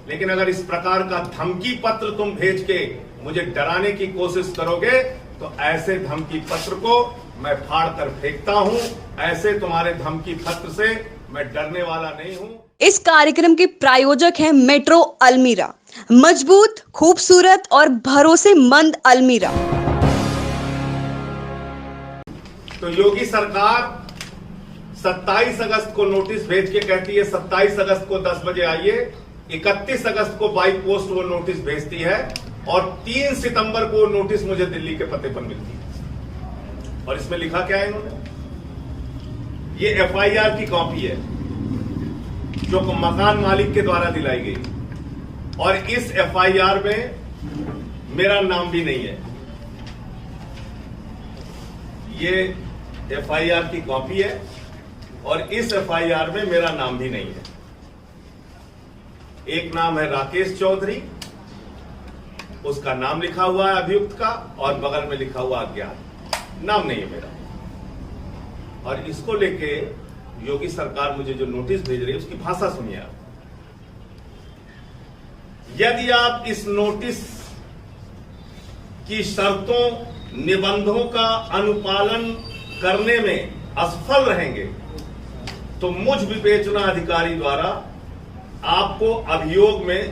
लेकिन अगर इस प्रकार का धमकी पत्र तुम भेज के मुझे डराने की कोशिश करोगे तो ऐसे धमकी पत्र को मैं फाड़ कर फेंकता हूं। ऐसे तुम्हारे धमकी पत्र से मैं डरने वाला नहीं हूं। इस कार्यक्रम के प्रायोजक हैं मेट्रो अलमीरा, मजबूत, खूबसूरत और भरोसेमंद अलमीरा। तो योगी सरकार 27 अगस्त को नोटिस भेज के कहती है 27 अगस्त को 10 बजे आइए, 31 अगस्त को बाई पोस्ट वो नोटिस भेजती है और 3 सितंबर को नोटिस मुझे दिल्ली के पते पर मिलती है। और इसमें लिखा क्या है इन्होंने? ये एफआईआर की कॉपी है जो मकान मालिक के द्वारा दिलाई गई और इस एफआईआर में मेरा नाम भी नहीं है। ये एफआईआर की कॉपी है और इस एफआईआर में मेरा नाम भी नहीं है। एक नाम है राकेश चौधरी, उसका नाम लिखा हुआ है अभियुक्त का, और बगल में लिखा हुआ अज्ञात, नाम नहीं है मेरा। और इसको लेके योगी सरकार मुझे जो नोटिस भेज रही है उसकी भाषा सुनिए आप। यदि आप इस नोटिस की शर्तों निबंधों का अनुपालन करने में असफल रहेंगे तो मुझ विवेचना अधिकारी द्वारा आपको अभियोग में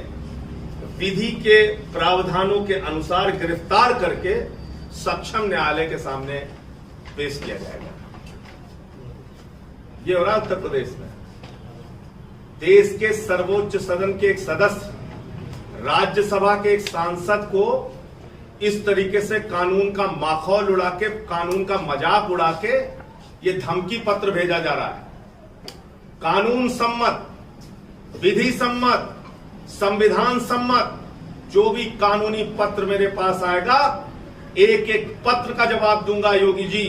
विधि के प्रावधानों के अनुसार गिरफ्तार करके सक्षम न्यायालय के सामने पेश किया जाएगा। ये हो रहा है उत्तर प्रदेश में। देश के सर्वोच्च सदन के एक सदस्य, राज्यसभा के एक सांसद को इस तरीके से कानून का माखौल उड़ा के, कानून का मजाक उड़ा के ये धमकी पत्र भेजा जा रहा है। कानून सम्मत, विधि सम्मत, संविधान सम्मत जो भी कानूनी पत्र मेरे पास आएगा, एक एक पत्र का जवाब दूंगा योगी जी,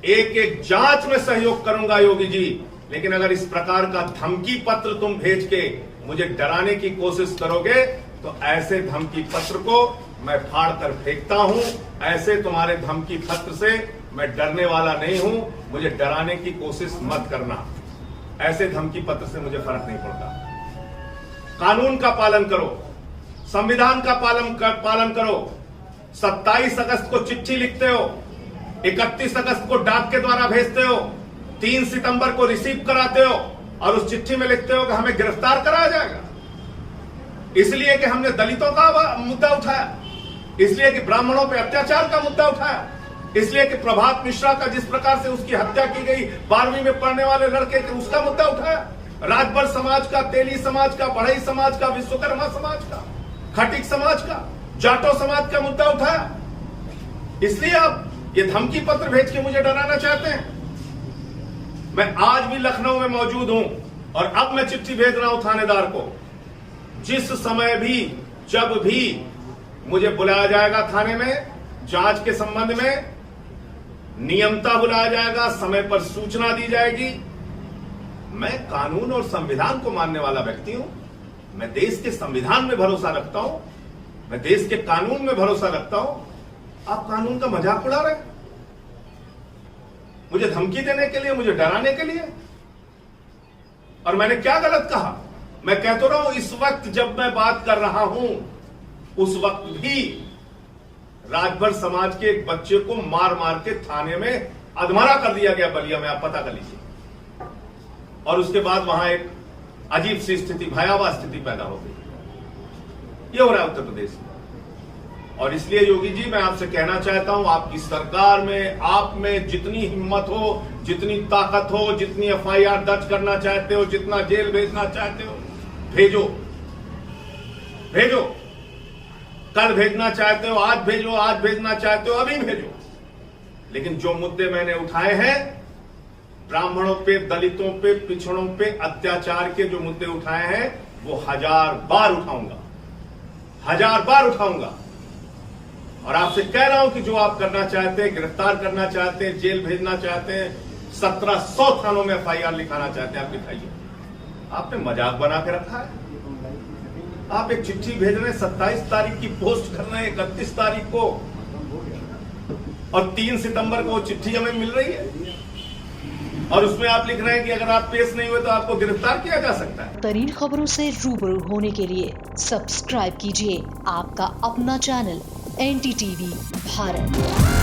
एक एक जांच में सहयोग करूंगा योगी जी। लेकिन अगर इस प्रकार का धमकी पत्र तुम भेज के मुझे डराने की कोशिश करोगे तो ऐसे धमकी पत्र को मैं फाड़ कर फेंकता हूं। ऐसे तुम्हारे धमकी पत्र से मैं डरने वाला नहीं हूं। मुझे डराने की कोशिश मत करना। ऐसे धमकी पत्र से मुझे फर्क नहीं पड़ता। कानून का पालन करो, संविधान का पालन करो। 27 अगस्त को चिट्ठी लिखते हो, 31 अगस्त को डाक के द्वारा भेजते हो, 3 सितंबर को रिसीव कराते हो और उस चिट्ठी में लिखते हो कि हमें गिरफ्तार कराया जाएगा इसलिए कि हमने दलितों का मुद्दा उठाया, इसलिए कि ब्राह्मणों पर अत्याचार का मुद्दा उठाया, इसलिए कि प्रभात मिश्रा का जिस प्रकार से उसकी हत्या की गई 12वीं में पढ़ने वाले लड़के के, उसका मुद्दा उठाया, राजभर समाज का, तेली समाज का, बढ़ई समाज का, विश्वकर्मा समाज का, खटिक समाज का, जाटो समाज का मुद्दा उठाया। इसलिए आप ये धमकी पत्र भेज के मुझे डराना चाहते हैं। मैं आज भी लखनऊ में मौजूद हूं और अब मैं चिट्ठी भेज रहा हूं थानेदार को। जिस समय भी, जब भी मुझे बुलाया जाएगा थाने में, जांच के संबंध में नियमता बुलाया जाएगा, समय पर सूचना दी जाएगी। मैं कानून और संविधान को मानने वाला व्यक्ति हूं। मैं देश के संविधान में भरोसा रखता हूं, मैं देश के कानून में भरोसा रखता हूं। आप कानून का मजाक उड़ा रहे हैं मुझे धमकी देने के लिए, मुझे डराने के लिए। और मैंने क्या गलत कहा? मैं कह तो रहा हूं, इस वक्त जब मैं बात कर रहा हूं उस वक्त भी राजभर समाज के एक बच्चे को मार मार के थाने में अधमरा कर दिया गया बलिया में, आप पता कर लीजिए। और उसके बाद वहां एक अजीब सी स्थिति, भयावह स्थिति पैदा हो गई। ये हो रहा है उत्तर प्रदेश में। और इसलिए योगी जी, मैं आपसे कहना चाहता हूं, आपकी सरकार में, आप में जितनी हिम्मत हो, जितनी ताकत हो, जितनी एफआईआर दर्ज करना चाहते हो, जितना जेल भेजना चाहते हो, भेजो भेजो। कल भेजना चाहते हो आज भेजो, आज भेजना चाहते हो अभी भेजो। लेकिन जो मुद्दे मैंने उठाए हैं, ब्राह्मणों पे, दलितों पे, पिछड़ों पे अत्याचार के जो मुद्दे उठाए हैं, वो 1000 बार उठाऊंगा, 1000 बार उठाऊंगा। और आपसे कह रहा हूं कि जो आप करना चाहते हैं, गिरफ्तार करना चाहते हैं, जेल भेजना चाहते हैं, 1700 थानों में एफआईआर लिखाना चाहते हैं, आप लिखाइए। आपने मजाक बना के रखा है। आप एक चिट्ठी भेज रहे हैं, 27 तारीख की पोस्ट कर रहे हैं 31 तारीख को, और 3 सितंबर को वो चिट्ठी हमें मिल रही है। और उसमें आप लिख रहे हैं कि अगर आप पेश नहीं हुए तो आपको गिरफ्तार किया जा सकता है। तरीन खबरों से रूबरू होने के लिए सब्सक्राइब कीजिए आपका अपना चैनल NDTV भारत।